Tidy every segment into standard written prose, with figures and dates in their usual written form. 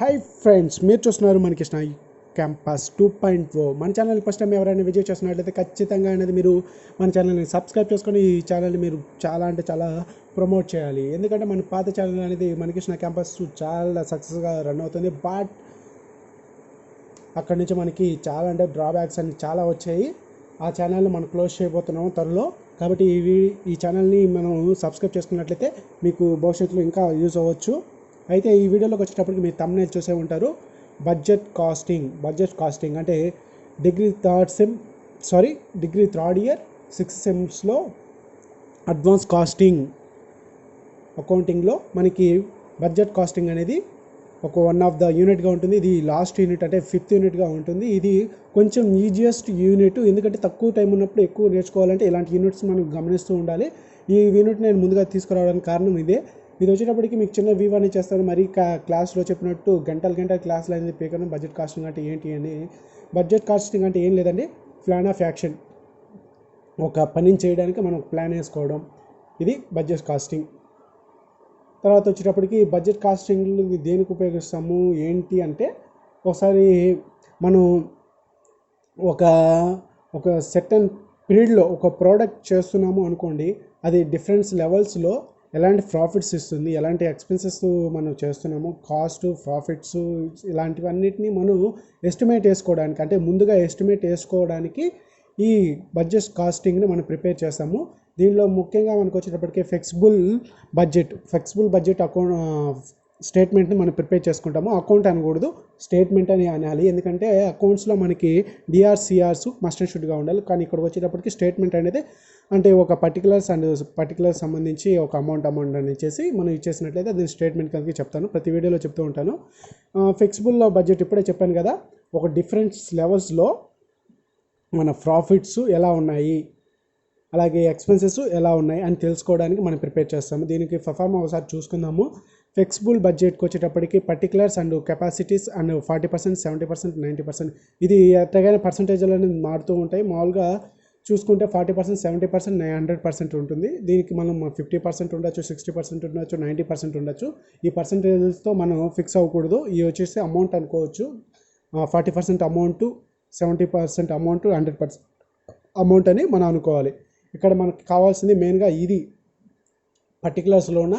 Hi friends, మీరు చూస్తున్నారు మనకృష్ణ campus 2.0. మన ఛానల్ ఫస్ట్ టైం ఎవరైనా విజిట్ చేస్తున్నట్లయితే ఖచ్చితంగా అనేది మీరు మన ఛానల్ని సబ్స్క్రైబ్ చేసుకొని ఈ ఛానల్ని మీరు చాలా అంటే చాలా ప్రమోట్ చేయాలి. ఎందుకంటే మన పాత ఛానల్ అనేది మనకృష్ణ క్యాంపస్ చాలా సక్సెస్గా రన్ అవుతుంది. బట్ అక్కడి నుంచి మనకి చాలా అంటే డ్రాబ్యాక్స్ అన్ని చాలా వచ్చాయి. ఆ ఛానల్ని మనం క్లోజ్ చేయబోతున్నాము త్వరలో. కాబట్టి ఈ ఛానల్ని మనం సబ్స్క్రైబ్ చేసుకున్నట్లయితే మీకు భవిష్యత్తులో ఇంకా యూజ్ అవ్వచ్చు. అయితే ఈ వీడియోలోకి వచ్చేటప్పటికి మీరు థంబ్నెయిల్ చూసే ఉంటారు. బడ్జెట్ కాస్టింగ్ అంటే డిగ్రీ థర్డ్ ఇయర్ 6 సెమ్స్లో అడ్వాన్స్ కాస్టింగ్ అకౌంటింగ్లో మనకి బడ్జెట్ కాస్టింగ్ అనేది ఒక వన్ ఆఫ్ ద యూనిట్గా ఉంటుంది. ఇది లాస్ట్ యూనిట్ అంటే 5th యూనిట్గా ఉంటుంది. ఇది కొంచెం ఈజియెస్ట్ యూనిట్, ఎందుకంటే తక్కువ టైం ఉన్నప్పుడు ఎక్కువ నేర్చుకోవాలంటే ఇలాంటి యూనిట్స్ మనం గమనిస్తూ ఉండాలి. ఈ యూనిట్ నేను ముందుగా తీసుకురావడానికి కారణం ఇదే. ఇది వచ్చేటప్పటికి మీకు చిన్న వీవర్ చేస్తాను. మరి క్లాస్లో చెప్పినట్టు గంటల క్లాసులు అనేది పీకడం. బడ్జెట్ కాస్టింగ్ అంటే ఏంటి అని. బడ్జెట్ కాస్టింగ్ అంటే ఏం లేదండి, ప్లాన్ ఆఫ్ యాక్షన్. ఒక పనిని చేయడానికి మనం ప్లాన్ వేసుకోవడం, ఇది బడ్జెట్ కాస్టింగ్. తర్వాత వచ్చేటప్పటికి బడ్జెట్ కాస్టింగ్ దేనికి ఉపయోగిస్తాము ఏంటి అంటే, ఒకసారి మనం ఒక సెర్టన్ పీరియడ్లో ఒక ప్రోడక్ట్ చేస్తున్నాము అనుకోండి, అది డిఫరెంట్ లెవెల్స్లో ఎలాంటి ప్రాఫిట్స్ ఇస్తుంది, ఎలాంటి ఎక్స్పెన్సెస్ మనం చేస్తున్నాము, కాస్ట్ ప్రాఫిట్స్ ఇలాంటివన్నిటిని మనం ఎస్టిమేట్ వేసుకోవడానికి, అంటే ముందుగా ఎస్టిమేట్ వేసుకోవడానికి ఈ బడ్జెట్ కాస్టింగ్ని మనం ప్రిపేర్ చేస్తాము. దీనిలో ముఖ్యంగా మనకు వచ్చేటప్పటికి ఫ్లెక్సిబుల్ బడ్జెట్ అకౌంట్ స్టేట్మెంట్ని మనం ప్రిపేర్ చేసుకుంటాము. అకౌంట్ అనకూడదు, స్టేట్మెంట్ అని అనాలి. ఎందుకంటే అకౌంట్స్లో మనకి డిఆర్సిఆర్స్ మస్ట్ అండ్ షుడ్గా ఉండాలి. కానీ ఇక్కడికి వచ్చేటప్పటికి స్టేట్మెంట్ అనేది అంటే ఒక పర్టికులర్ సంబంధించి ఒక అమౌంట్ అని చేసి మనం ఇచ్చేసినట్లయితే అది స్టేట్మెంట్ కనుక చెప్తాను, ప్రతి వీడియోలో చెప్తూ ఉంటాను. ఫ్లెక్సిబుల్ బడ్జెట్ ఇప్పుడే చెప్పాను కదా, ఒక డిఫరెంట్ లెవెల్స్లో మన ప్రాఫిట్స్ ఎలా ఉన్నాయి, అలాగే ఎక్స్పెన్సెస్ ఎలా ఉన్నాయి అని తెలుసుకోవడానికి మనం ప్రిపేర్ చేస్తాము. దీనికి పర్ఫార్మ్ ఒకసారి చూసుకుందాము. ఫ్లెక్సిబుల్ బడ్జెట్కి వచ్చేటప్పటికి పర్టికులర్స్ అండ్ కెపాసిటీస్ అండ్ 40%, 70%, 90%, ఇది ఎట్టగానే పర్సంటేజ్లు అనేది మారుతూ ఉంటాయి. మామూలుగా చూసుకుంటే 40%, 70%, 100% ఉంటుంది. దీనికి మనం 50% ఉండొచ్చు, 60% ఉండొచ్చు, 90% ఉండొచ్చు. ఈ పర్సంటేజెస్తో మనం ఫిక్స్ అవ్వకూడదు. ఇవి వచ్చేసి అమౌంట్ అనుకోవచ్చు. 40% అమౌంట్, 70% అమౌంట్, 100% అమౌంట్ అని మనం అనుకోవాలి. ఇక్కడ మనకు కావాల్సింది మెయిన్గా ఇది పర్టికులర్స్లోన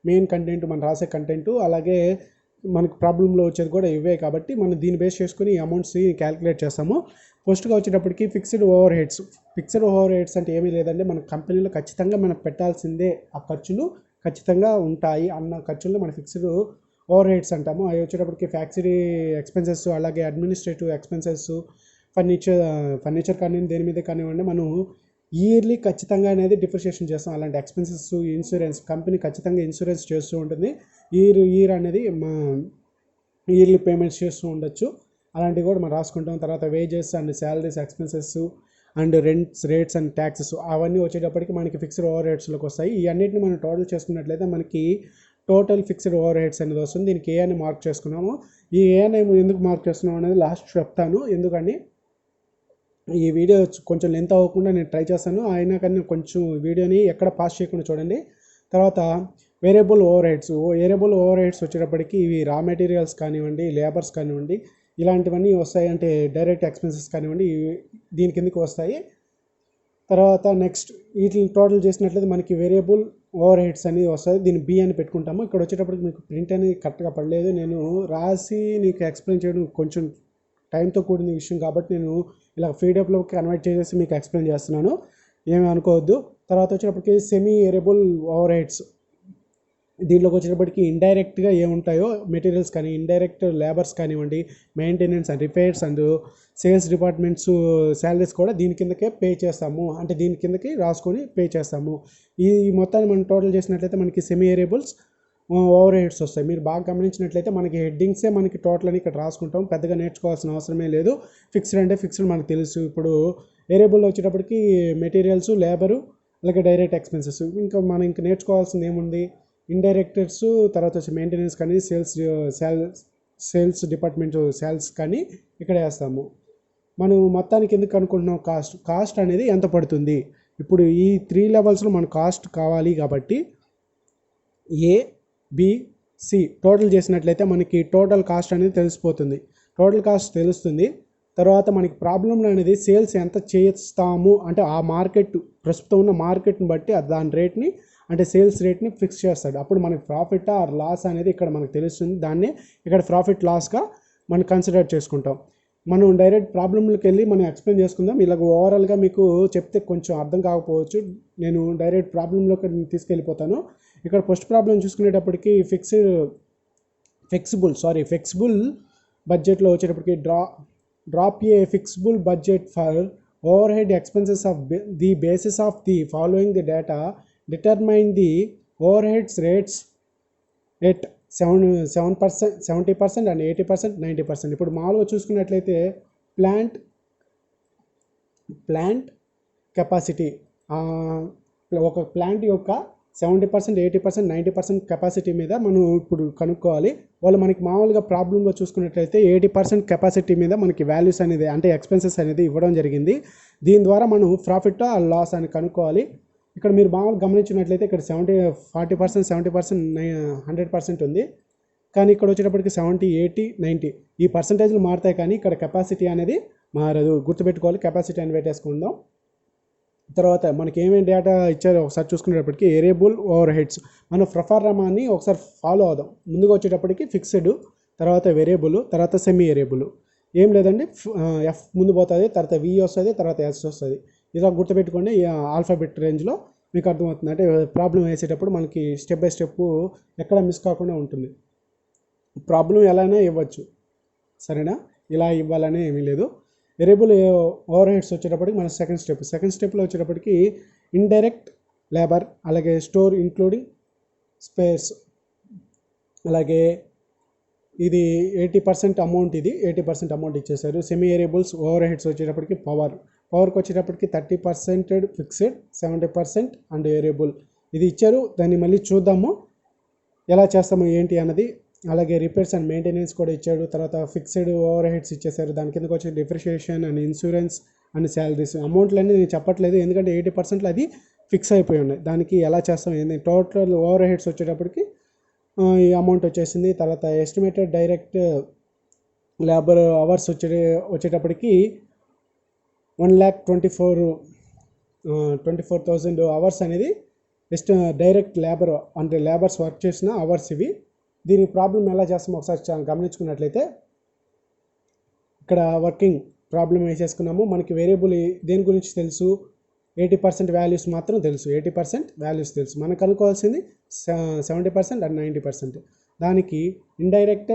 మెయిన్ కంటెంట్, మనం రాసే కంటెంట్, అలాగే మనకు ప్రాబ్లంలో వచ్చేది కూడా ఇవే. కాబట్టి మనం దీన్ని బేస్ చేసుకుని ఈ అమౌంట్స్ని క్యాలిక్యులేట్ చేస్తాము. ఫస్ట్గా వచ్చేటప్పటికి ఫిక్స్డ్ ఓవర్ హెడ్స్ అంటే ఏమీ లేదంటే మన కంపెనీలో ఖచ్చితంగా మనం పెట్టాల్సిందే, ఆ ఖర్చులు ఖచ్చితంగా ఉంటాయి అన్న ఖర్చులు మన ఫిక్స్డ్ ఓవర్ హెడ్స్ అంటాము. అవి వచ్చేటప్పటికి ఫ్యాక్టరీ ఎక్స్పెన్సెస్, అలాగే అడ్మినిస్ట్రేటివ్ ఎక్స్పెన్సెస్, ఫర్నిచర్ కానీ దేని మీద కానివ్వండి, మనం ఇయర్లీ ఖచ్చితంగా అనేది డిప్రిషియేషన్ చేస్తాం. అలాంటి ఎక్స్పెన్సెస్, ఇన్సూరెన్స్, కంపెనీ ఖచ్చితంగా ఇన్సూరెన్స్ చేస్తూ ఉంటుంది. ఇయర్ అనేది మా ఇయర్లీ పేమెంట్స్ చేస్తూ ఉండొచ్చు. అలాంటివి కూడా మనం రాసుకుంటాం. తర్వాత wages and salaries expenses and rents, rates and taxes, అవన్నీ వచ్చేటప్పటికి మనకి ఫిక్స్డ్ ఓవర్ హెడ్స్లోకి వస్తాయి. ఈ అన్నింటిని మనం టోటల్ చేసుకున్నట్లయితే మనకి టోటల్ ఫిక్స్డ్ ఓవర్ హెడ్స్ అనేది వస్తుంది. దీనికి ఏ అని మార్క్ చేసుకున్నాము. ఈ ఏ అని ఎందుకు మార్క్ చేస్తున్నాము అనేది లాస్ట్ చెప్తాను. ఎందుకని ఈ వీడియో కొంచెం లెంత్ అవ్వకుండా నేను ట్రై చేస్తాను. అయినా కానీ కొంచెం వీడియోని ఎక్కడ పాస్ చేయకుండా చూడండి. తర్వాత వేరియబుల్ ఓవర్ హెడ్స్ వచ్చేటప్పటికి ఇవి రా మెటీరియల్స్ కానివ్వండి, లేబర్స్ కానివ్వండి, ఇలాంటివన్నీ వస్తాయి. అంటే డైరెక్ట్ ఎక్స్పెన్సెస్ కానివ్వండి, దీని కిందకి వస్తాయి. తర్వాత నెక్స్ట్ వీటిని టోటల్ చేసినట్లయితే మనకి వేరియబుల్ ఓవర్ హెడ్స్ అనేది వస్తుంది. దీన్ని బి అని పెట్టుకుంటాము. ఇక్కడ వచ్చేటప్పటికి మీకు ప్రింట్ అనేది కరెక్ట్గా పడలేదు, నేను రాసి నీకు ఎక్స్ప్లెయిన్ చేయడం కొంచెం టైంతో కూడిన విషయం కాబట్టి నేను ఇలా పీడిఎఫ్లోకి కన్వర్ట్ చేసేసి మీకు ఎక్స్ప్లెయిన్ చేస్తున్నాను, ఏమీ అనుకోవద్దు. తర్వాత వచ్చేటప్పటికి సెమీ వేరియబుల్ ఓవర్ హెడ్స్, దీంట్లోకి వచ్చేటప్పటికి ఇండైరెక్ట్గా ఏముంటాయో మెటీరియల్స్ కానీ, ఇండైరెక్ట్ లేబర్స్ కానివ్వండి, maintenance and repairs and sales departments salaries కూడా దీని కిందకే పే చేస్తాము. అంటే దీని కిందకి రాసుకొని పే చేస్తాము. ఈ మొత్తాన్ని మనం టోటల్ చేసినట్లయితే మనకి సెమీ వేరియబుల్స్ ఓవర్ హెడ్స్ వస్తాయి. మీరు బాగా గమనించినట్లయితే మనకి హెడ్డింగ్సే మనకి టోటల్ అని ఇక్కడ రాసుకుంటాం, పెద్దగా నేర్చుకోవాల్సిన అవసరమే లేదు. ఫిక్స్డ్ అంటే ఫిక్స్డ్ మనకు తెలుసు. ఇప్పుడు వేరియబుల్ వచ్చేటప్పటికి మెటీరియల్స్, లేబరు, అలాగే డైరెక్ట్ ఎక్స్పెన్సెస్. మనం ఇంకా నేర్చుకోవాల్సింది ఏముంది, ఇండైరెక్టర్స్, తర్వాత వచ్చి మెయింటెనెన్స్ కానీ, సేల్స్ డిపార్ట్మెంట్ సేల్స్ కానీ ఇక్కడ వేస్తాము. మనం మొత్తానికి ఎందుకు అనుకుంటున్నాం, కాస్ట్ అనేది ఎంత పడుతుంది. ఇప్పుడు ఈ 3 లెవెల్స్లో మన కాస్ట్ కావాలి కాబట్టి ఏ, బి, సి టోటల్ చేసినట్లయితే మనకి టోటల్ కాస్ట్ అనేది తెలిసిపోతుంది. టోటల్ కాస్ట్ తెలుస్తుంది. తర్వాత మనకి ప్రాబ్లంలో అనేది సేల్స్ ఎంత చేస్తాము అంటే ఆ మార్కెట్ ప్రస్తుతం ఉన్న మార్కెట్ని బట్టి దాని రేట్ని అంటే సేల్స్ రేట్ని ఫిక్స్ చేస్తాడు. అప్పుడు మనకి ప్రాఫిట్ ఆర్ లాస్ అనేది ఇక్కడ మనకు తెలుస్తుంది. దాన్ని ఇక్కడ ప్రాఫిట్ లాస్గా మనం కన్సిడర్ చేసుకుంటాం. మనం డైరెక్ట్ ప్రాబ్లంలోకి వెళ్ళి మనం ఎక్స్ప్లెయిన్ చేసుకుందాం. ఇలాగ ఓవరాల్గా మీకు చెప్తే కొంచెం అర్థం కాకపోవచ్చు. నేను డైరెక్ట్ ప్రాబ్లంలోకి తీసుకెళ్ళిపోతాను. ఇక్కడ ఫస్ట్ ప్రాబ్లం చూసుకునేటప్పటికి ఫిక్సిబుల్ బడ్జెట్లో వచ్చేటప్పటికి draw up a flexible budget for overhead expenses of the basis of the following the data determine the overheads rates at 70%, 70% and 80%, 90%. ఇప్పుడు మామూలుగా చూసుకున్నట్లయితే ప్లాంట్ కెపాసిటీ ఒక ప్లాంట్ యొక్క 70%, 80%, 90% కెపాసిటీ మీద మనం ఇప్పుడు కనుక్కోవాలి. వాళ్ళు మనకి మామూలుగా ప్రాబ్లంలో చూసుకున్నట్లయితే 80% కెపాసిటీ మీద మనకి వాల్యూస్ అనేది అంటే ఎక్స్పెన్సెస్ అనేది ఇవ్వడం జరిగింది. దీని ద్వారా మనం ప్రాఫిట్ ఆ లాస్ అని కనుక్కోవాలి. ఇక్కడ మీరు మామూలుగా గమనించినట్లయితే ఇక్కడ 40%, 70%, 100% ఉంది. కానీ ఇక్కడ వచ్చేటప్పటికి 70, 80, 90 ఈ పర్సంటేజ్లు మారుతాయి, కానీ ఇక్కడ కెపాసిటీ అనేది మారదు. గుర్తుపెట్టుకోవాలి, కెపాసిటీ అని పెట్టేసుకుందాం. తర్వాత మనకి ఏమేమి డేటా ఇచ్చారో ఒకసారి చూసుకునేటప్పటికి వేరియబుల్ ఓవర్ హెడ్స్ మనం ప్రొఫార్మాని ఒకసారి ఫాలో అవుదాం. ముందుగా వచ్చేటప్పటికి ఫిక్స్డ్, తర్వాత వేరియబుల్, తర్వాత సెమీ వేరియబుల్. ఏం లేదండి, ఎఫ్ ముందు పోతుంది, తర్వాత వి వస్తుంది, తర్వాత ఎస్ వస్తుంది. ఇలా గుర్తుపెట్టుకోండి. ఆల్ఫాబెట్ రేంజ్లో మీకు అర్థమవుతుంది. అంటే ప్రాబ్లం వేసేటప్పుడు మనకి స్టెప్ బై స్టెప్ ఎక్కడ మిస్ కాకుండా ఉంటుంది. ప్రాబ్లం ఎలానే ఇవ్వచ్చు, సరేనా? ఇలా ఇవ్వాలనే ఏమీ లేదు. వేరియబుల్ ఓవర్ హెడ్స్ వచ్చేటప్పటికి మన సెకండ్ స్టెప్లో వచ్చేటప్పటికి ఇండైరెక్ట్ లేబర్, అలాగే స్టోర్ ఇంక్లూడింగ్ స్పేర్స్, అలాగే ఇది 80% అమౌంట్, ఇది 80% అమౌంట్ ఇచ్చేసారు. సెమీ వేరియబుల్స్ ఓవర్ హెడ్స్ వచ్చేటప్పటికి పవర్కి వచ్చేటప్పటికి 30% ఫిక్స్డ్, 70% అండ్ వేరియబుల్ ఇది ఇచ్చారు. దాన్ని మళ్ళీ చూద్దాము ఎలా చేస్తాము ఏంటి అన్నది. అలాగే రిపేర్స్ అండ్ మెయింటెనెన్స్ కూడా ఇచ్చాడు. తర్వాత ఫిక్స్డ్ ఓవర్ హెడ్స్ ఇచ్చేసారు. దాని కిందకి వచ్చి depreciation and insurance and salaries. అమౌంట్లు అన్నీ నేను చెప్పట్లేదు, ఎందుకంటే 80% అది ఫిక్స్ అయిపోయి ఉన్నాయి. దానికి ఎలా చేస్తాం ఏంటి, టోటల్ ఓవర్ హెడ్స్ వచ్చేటప్పటికి ఈ అమౌంట్ వచ్చేసింది. తర్వాత ఎస్టిమేటెడ్ డైరెక్ట్ లేబర్ అవర్స్ వచ్చేటప్పటికి 1,24,000 అవర్స్ అనేది డైరెక్ట్ లేబర్ అంటే లేబర్స్ వర్క్ చేసిన అవర్స్ ఇవి. దీని ప్రాబ్లం ఎలా చేస్తామో ఒకసారి గమనించుకున్నట్లయితే ఇక్కడ వర్కింగ్ ప్రాబ్లం వేసేసుకున్నాము. మనకి వేరియబుల్ దేని గురించి తెలుసు, 80% వాల్యూస్ మాత్రం తెలుసు, 80% వాల్యూస్ తెలుసు. మనకు కనుక్కోవాల్సింది 70% అండ్ 90%. దానికి ఇండైరెక్ట్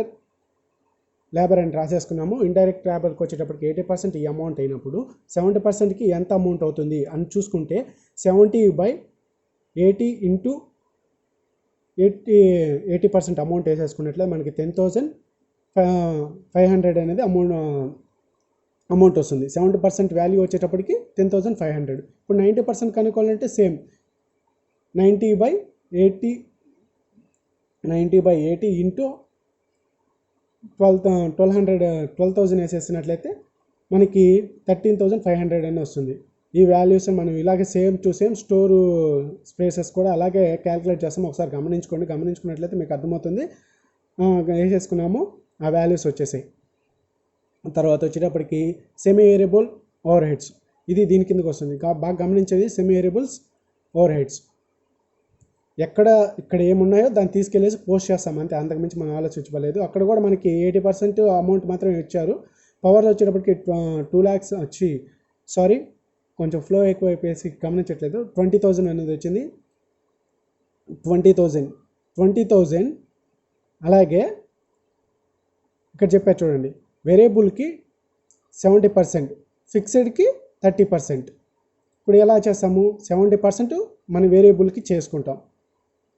లేబర్ అని రాసేసుకున్నాము. ఇండైరెక్ట్ లేబర్కి వచ్చేటప్పటికి 80% ఈ అమౌంట్ అయినప్పుడు 70%కి ఎంత అమౌంట్ అవుతుంది అని చూసుకుంటే 70/80 ఇంటూ 80% అమౌంట్ వేసేసుకున్నట్లే మనకి 10,500 అనేది అమౌంట్ వస్తుంది. 70% వాల్యూ వచ్చేటప్పటికి 10,500. ఇప్పుడు 90% కనుక్కోవాలంటే సేమ్ 90/80 ఇంటూ 12,000 వేసేసినట్లయితే మనకి 13,500 అని వస్తుంది. ఈ వాల్యూస్ మనం ఇలాగే same to same store spaces కూడా అలాగే క్యాలిక్యులేట్ చేస్తాం. ఒకసారి గమనించుకున్నట్లయితే మీకు అర్థమవుతుంది. వేసేసుకున్నాము, ఆ వాల్యూస్ వచ్చేసాయి. తర్వాత వచ్చేటప్పటికి సెమీ వేరియబుల్ ఓవర్ హెడ్స్, ఇది దీని కిందకి వస్తుంది. బాగా గమనించేది సెమీ వేరియబుల్స్ ఓవర్ హెడ్స్. ఇక్కడ ఏమున్నాయో దాన్ని తీసుకెళ్ళేసి పోస్ట్ చేస్తాం అంతే, అంతకుమించి మనం ఆలోచించలేదు. అక్కడ కూడా మనకి 80% అమౌంట్ మాత్రమే ఇచ్చారు. పవర్ వచ్చేటప్పటికి 2 lakhs కొంచెం ఫ్లో ఎక్కువ అయిపోయేసి గమనించట్లేదు. 20,000 అనేది వచ్చింది. 20,000 అలాగే ఇక్కడ చెప్పారు చూడండి, వేరియబుల్కి 70%, ఫిక్స్డ్కి 30%. ఇప్పుడు ఎలా చేస్తాము, 70% మన వేరియబుల్కి చేసుకుంటాం.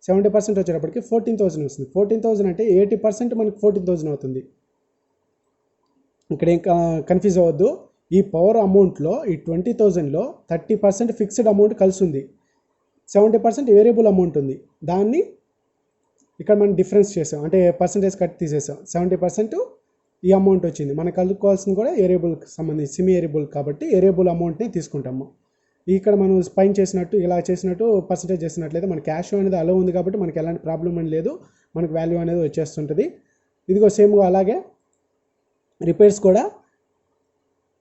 70% వచ్చేటప్పటికి 14,000 వస్తుంది. 14,000 అంటే 80% మనకి 14,000 అవుతుంది. ఇక్కడ ఏం కన్ఫ్యూజ్ అవ్వద్దు. ఈ పవర్ అమౌంట్లో ఈ 20,000లో 30% ఫిక్స్డ్ అమౌంట్ కలిసి ఉంది, 70% వేరియబుల్ అమౌంట్ ఉంది. దాన్ని ఇక్కడ మనం డిఫరెన్స్ చేసాం, అంటే పర్సంటేజ్ కట్ తీసేసాం. 70% ఈ అమౌంట్ వచ్చింది. మనకు కలుపుకోవాల్సింది కూడా వేరియబుల్కి సంబంధించి సెమీ వేరియబుల్ కాబట్టి వేరియబుల్ అమౌంట్ని తీసుకుంటాము. ఇక్కడ మనం పైన చేసినట్టు ఇలా చేసినట్టు పర్సంటేజ్ చేసినట్లయితే మన క్యాష్ అనేది అలో ఉంది కాబట్టి మనకి ఎలాంటి ప్రాబ్లం అని లేదు, మనకు వాల్యూ అనేది వచ్చేస్తుంటుంది. ఇదిగో సేమ్గా అలాగే రిపేర్స్ కూడా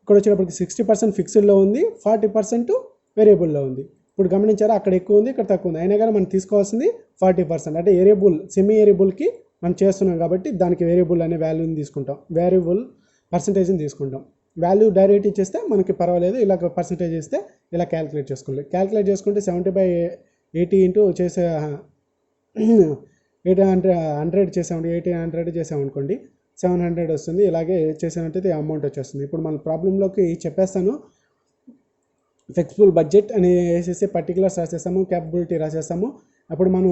ఇక్కడ వచ్చేటప్పటికి 60% ఫిక్స్డ్లో ఉంది, 40% వేరియబుల్లో ఉంది. ఇప్పుడు గమనించారా, అక్కడ ఎక్కువ ఉంది, ఇక్కడ తక్కువ ఉంది, అయినా కానీ మనం తీసుకోవాల్సింది 40%. అంటే వేరియబుల్ సెమీ వేరియబుల్కి మనం చేస్తున్నాం కాబట్టి దానికి వేరియబుల్ అనే వాల్యూని తీసుకుంటాం, వేరియబుల్ పర్సంటేజ్ని తీసుకుంటాం. వాల్యూ డైరెక్ట్ ఇచ్చేస్తే మనకి పర్వాలేదు, ఇలా పర్సంటేజ్ ఇస్తే ఇలా క్యాలిక్యులేట్ చేసుకోవాలి. క్యాలిక్యులేట్ చేసుకుంటే 70/80 ఇంటూ చేసే 100 చేసామంటే 1800 చేసామనుకోండి 700 వస్తుంది. ఇలాగే చేసినట్టయితే అమౌంట్ వచ్చేస్తుంది. ఇప్పుడు మన ప్రాబ్లంలోకి చెప్పేస్తాను. ఫ్లెక్సిబుల్ బడ్జెట్ అని వేసేసి పర్టికులర్స్ రాసేస్తాము, క్యాపబిలిటీ రాసేస్తాము. అప్పుడు మనం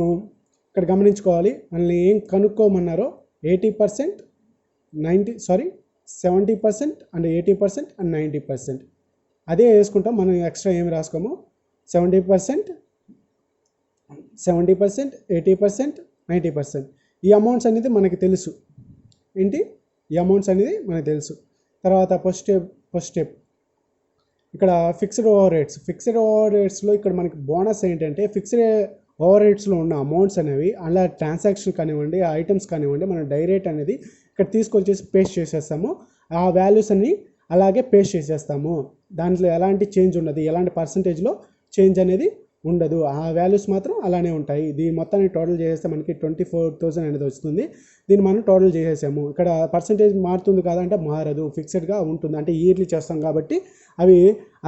ఇక్కడ గమనించుకోవాలి, మనల్ని ఏం కనుక్కోమన్నారో 70% అండ్ 80% అండ్ 90%. అదే వేసుకుంటాం, మనం ఎక్స్ట్రా ఏమి రాసుకోము. 70%, 80%, 90%. ఈ అమౌంట్స్ అనేది మనకి తెలుసు. ఏంటి ఈ అమౌంట్స్ అనేది మనకు తెలుసు. తర్వాత ఫస్ట్ స్టెప్ ఇక్కడ ఫిక్స్డ్ ఓవర్ రేట్స్లో ఇక్కడ మనకి బోనస్ ఏంటంటే ఫిక్స్డ్ ఓవర్ రేట్స్లో ఉన్న అమౌంట్స్ అనేవి అలా ట్రాన్సాక్షన్ కానివ్వండి, ఐటమ్స్ కానివ్వండి, మనం డైరెక్ట్ అనేది ఇక్కడ తీసుకొచ్చేసి పేస్ట్ చేసేస్తాము. ఆ వాల్యూస్ అన్ని అలాగే పేస్ట్ చేసేస్తాము. దాంట్లో ఎలాంటి చేంజ్ ఉండదు, ఎలాంటి పర్సంటేజ్లో చేంజ్ అనేది ఉండదు. ఆ వాల్యూస్ మాత్రం అలానే ఉంటాయి. దీని మొత్తాన్ని టోటల్ చేసేస్తే మనకి 24,000 అనేది వస్తుంది. దీన్ని మనం టోటల్ చేసేసాము. ఇక్కడ పర్సంటేజ్ మారుతుంది కాదంటే మారదు, ఫిక్స్డ్గా ఉంటుంది. అంటే ఇయర్లీ చేస్తాం కాబట్టి అవి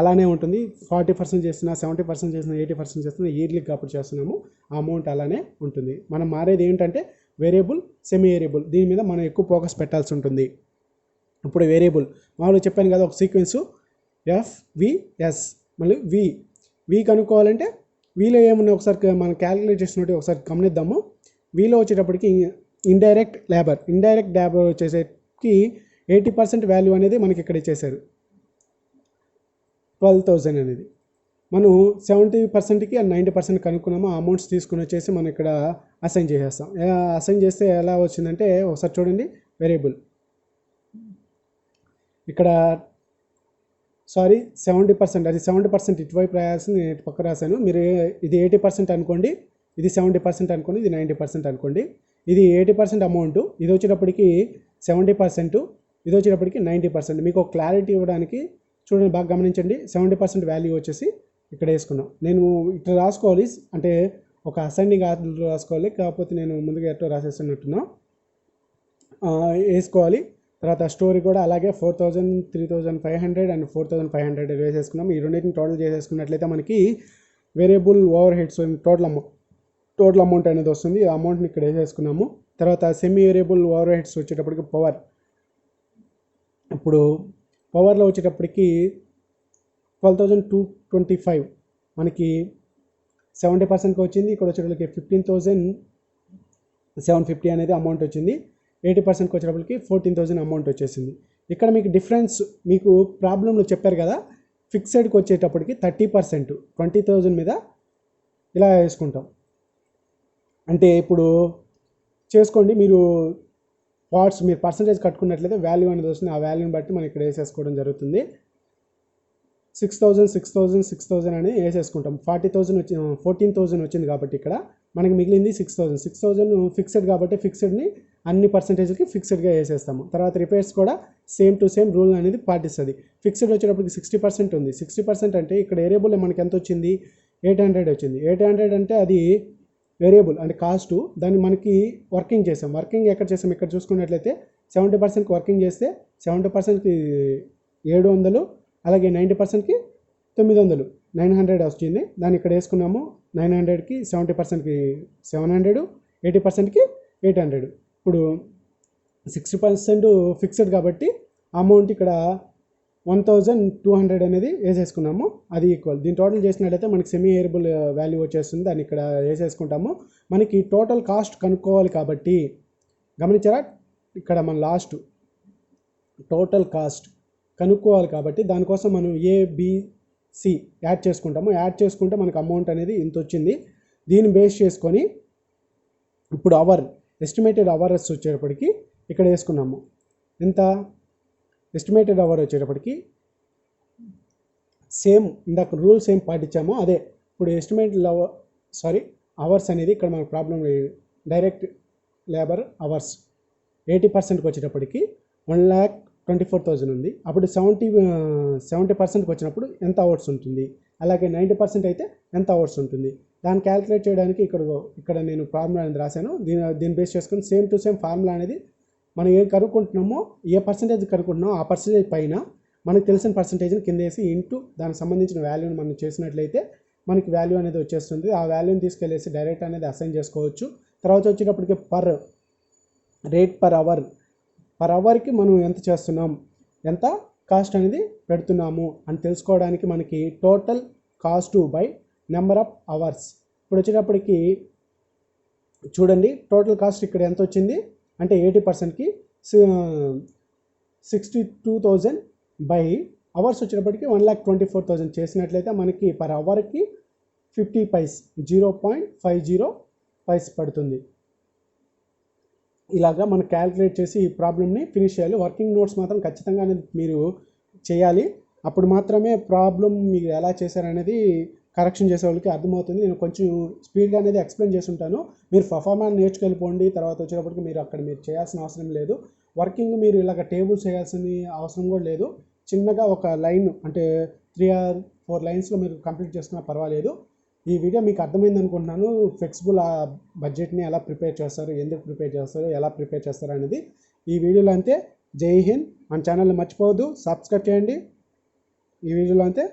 అలానే ఉంటుంది. 40% చేస్తున్నా, 70% చేస్తున్నా, 80% చేస్తున్నా, ఇయర్లీ కాబట్టి చేస్తున్నాము, ఆ అమౌంట్ అలానే ఉంటుంది. మనం మారేది ఏంటంటే వేరియబుల్, సెమీ వేరియబుల్, దీని మీద మనం ఎక్కువ ఫోకస్ పెట్టాల్సి ఉంటుంది. ఇప్పుడు వేరియబుల్ మామూలుగా చెప్పాను కదా, ఒక సీక్వెన్సు FVS, మళ్ళీ వి కనుక్కోవాలంటే వీలో ఏమున్నా ఒకసారి మనం క్యాలిక్యులేట్ చేసినట్టు ఒకసారి గమనిద్దాము. వీలో వచ్చేటప్పటికి ఇండైరెక్ట్ లేబర్ వచ్చేసరికి 80% వాల్యూ అనేది మనకి ఇక్కడ ఇచ్చేసారు, 12,000 అనేది. మనం 70%కి 90% కనుక్కున్నాము. ఆ అమౌంట్స్ తీసుకుని వచ్చేసి మనం ఇక్కడ అసైన్ చేసేస్తాం. అసైన్ చేస్తే ఎలా వచ్చిందంటే ఒకసారి చూడండి, వేరియబుల్ ఇక్కడ 70%, అది 70% ఇటువైపు రాయాల్సింది, నేను ఇటు పక్క రాశాను. మీరు ఇది 80% అనుకోండి, ఇది 70% అనుకోండి, ఇది 90% అనుకోండి. ఇది 80% అమౌంట్, ఇది వచ్చేటప్పటికి 70%, ఇది వచ్చేటప్పటికి 90%. మీకు ఒక క్లారిటీ ఇవ్వడానికి చూడండి, బాగా గమనించండి. 70% వాల్యూ వచ్చేసి ఇక్కడ వేసుకున్నాం. నేను ఇట్లా రాసుకోవాలి, అంటే ఒక అసెండింగ్ ఆర్డర్ రాసుకోవాలి, కాకపోతే నేను ముందుగా ఎట్టో రాసేస్తున్నట్టున్నా వేసుకోవాలి. తర్వాత స్టోరీ కూడా అలాగే 4,000, 3,500 అండ్ 4,500 వేసేసుకున్నాం. ఈ రెండింటిని టోటల్ చేసేసుకున్నట్లయితే మనకి variable over heads total amount అనేది వస్తుంది. ఆ అమౌంట్ని ఇక్కడ వేసేసుకున్నాము. తర్వాత సెమీ వేరియబుల్ ఓవర్ హెడ్స్ వచ్చేటప్పటికి ఇప్పుడు పవర్లో వచ్చేటప్పటికి 12,225 మనకి 70%కి వచ్చింది. ఇక్కడ వచ్చేటప్పటికి 15,750 అనేది అమౌంట్ వచ్చింది. 80%కి వచ్చేటప్పటికి 14,000 అమౌంట్ వచ్చేసింది. ఇక్కడ మీకు డిఫరెన్స్, మీకు ప్రాబ్లంలో చెప్పారు కదా, ఫిక్స్డ్కి వచ్చేటప్పటికి 30% 20,000 మీద ఇలా వేసుకుంటాం. అంటే ఇప్పుడు చేసుకోండి, మీరు మీరు పర్సంటేజ్ కట్టుకున్నట్లయితే వాల్యూ అనేది వస్తుంది. ఆ వాల్యూని బట్టి మనం ఇక్కడ వేసేసుకోవడం జరుగుతుంది. 6,000 అని వేసేసుకుంటాం. 14,000 వచ్చింది కాబట్టి ఇక్కడ మనకి మిగిలింది 6,000 ఫిక్స్డ్ కాబట్టి ఫిక్స్డ్ని అన్ని పర్సంటేజ్కి ఫిక్స్డ్గా వేసేస్తాము. తర్వాత రిపేర్స్ కూడా సేమ్ టు సేమ్ రూల్ అనేది పాటిస్తుంది. ఫిక్స్డ్ వచ్చేటప్పటికి 60% ఉంది. 60% అంటే ఇక్కడ వేరియబుల్ మనకి ఎంత వచ్చింది, 800 వచ్చింది. 800 అంటే అది వేరియబుల్ అంటే కాస్ట్, దాన్ని మనకి వర్కింగ్ చేసాం. వర్కింగ్ ఎక్కడ చేసాం, ఇక్కడ చూసుకున్నట్లయితే 70%కి వర్కింగ్ చేస్తే 70%కి 700, అలాగే 90%కి 900, 900 వచ్చింది. దాన్ని ఇక్కడ వేసుకున్నాము. 900కి 70%కి 700, 80%కి 800. ఇప్పుడు 60% ఫిక్స్డ్ కాబట్టి అమౌంట్ ఇక్కడ 1,200 అనేది వేసేసుకున్నాము, అది ఈక్వల్. దీని టోటల్ చేసినట్లయితే మనకి సెమీ వేరియబుల్ వాల్యూ వచ్చేస్తుంది. దాన్ని ఇక్కడ వేసేసుకుంటాము. మనకి టోటల్ కాస్ట్ కనుక్కోవాలి కాబట్టి గమనించారా, ఇక్కడ మన లాస్ట్ టోటల్ కాస్ట్ కనుక్కోవాలి కాబట్టి దానికోసం మనం ABC యాడ్ చేసుకుంటాము. యాడ్ చేసుకుంటే మనకు అమౌంట్ అనేది ఇంత వచ్చింది. దీన్ని బేస్ చేసుకొని ఇప్పుడు ఎస్టిమేటెడ్ అవర్స్ వచ్చేటప్పటికి ఇక్కడ వేసుకున్నాము. ఎంత ఎస్టిమేటెడ్ అవర్ వచ్చేటప్పటికి సేమ్ ఇందాక రూల్స్ ఏం పాటించామో అదే ఇప్పుడు ఎస్టిమేట్ అవర్స్ అనేది ఇక్కడ మనకు ప్రాబ్లం డైరెక్ట్ లేబర్ అవర్స్ 80%కి వచ్చేటప్పటికి 1,24,000 ఉంది. అప్పుడు 70%కి వచ్చినప్పుడు ఎంత అవర్స్ ఉంటుంది, అలాగే 90% అయితే ఎంత అవర్స్ ఉంటుంది. దాన్ని క్యాలిక్యులేట్ చేయడానికి ఇక్కడ నేను ఫార్ములా అనేది రాశాను. దీన్ని బేస్ చేసుకొని సేమ్ టు సేమ్ ఫార్ములా అనేది మనం ఏం కనుక్కుంటున్నామో, ఏ పర్సంటేజ్ కనుక్కుంటున్నామో ఆ పర్సంటేజ్ పైన మనకు తెలిసిన పర్సంటేజ్ని కింద వేసి ఇంటూ దానికి సంబంధించిన వాల్యూని మనం చేసినట్లయితే మనకి వాల్యూ అనేది వచ్చేస్తుంది. ఆ వాల్యూని తీసుకెళ్ళేసి డైరెక్ట్ అనేది అసైన్ చేసుకోవచ్చు. తర్వాత వచ్చేటప్పటికి రేట్ పర్ అవర్కి మనం ఎంత చేస్తున్నాం, ఎంత కాస్ట్ అనేది పెడుతున్నాము అని తెలుసుకోవడానికి మనకి total cost by number of hours. ఇప్పుడు వచ్చేటప్పటికి చూడండి, టోటల్ కాస్ట్ ఇక్కడ ఎంత వచ్చింది అంటే 80%కి 62,000 బై అవర్స్ వచ్చేటప్పటికి 1,24,000 చేసినట్లయితే మనకి పర్ అవర్కి 50 పైస్ 0.50 పైస్ పడుతుంది. ఇలాగా మనం క్యాలిక్యులేట్ చేసి ఈ ప్రాబ్లమ్ని ఫినిష్ చేయాలి. వర్కింగ్ నోట్స్ మాత్రం ఖచ్చితంగా అనేది మీరు చేయాలి. అప్పుడు మాత్రమే ప్రాబ్లం మీరు ఎలా చేశారనేది కరెక్షన్ చేసే వాళ్ళకి అర్థమవుతుంది. నేను కొంచెం స్పీడ్గా అనేది ఎక్స్ప్లెయిన్ చేసి ఉంటాను. మీరు పర్ఫార్మెన్స్ నేర్చుకెళ్ళిపోండి. తర్వాత వచ్చేటప్పటికి మీరు చేయాల్సిన అవసరం లేదు. వర్కింగ్ మీరు ఇలాగ టేబుల్స్ చేయాల్సిన అవసరం కూడా లేదు. చిన్నగా ఒక లైన్ అంటే 3 or 4 లైన్స్లో మీరు కంప్లీట్ చేసుకున్నా పర్వాలేదు. ఈ వీడియో మీకు అర్థమైంది అనుకుంటున్నాను. ఫ్లెక్సిబుల్ బడ్జెట్ని ఎలా ప్రిపేర్ చేస్తారు, ఎందుకు ప్రిపేర్ చేస్తారు, ఎలా ప్రిపేర్ చేస్తారు అనేది ఈ వీడియోలో అంతే. జై హింద్. మన ఛానల్ని మర్చిపోవద్దు, సబ్స్క్రైబ్ చేయండి. ఈ వీడియోలో అంతే.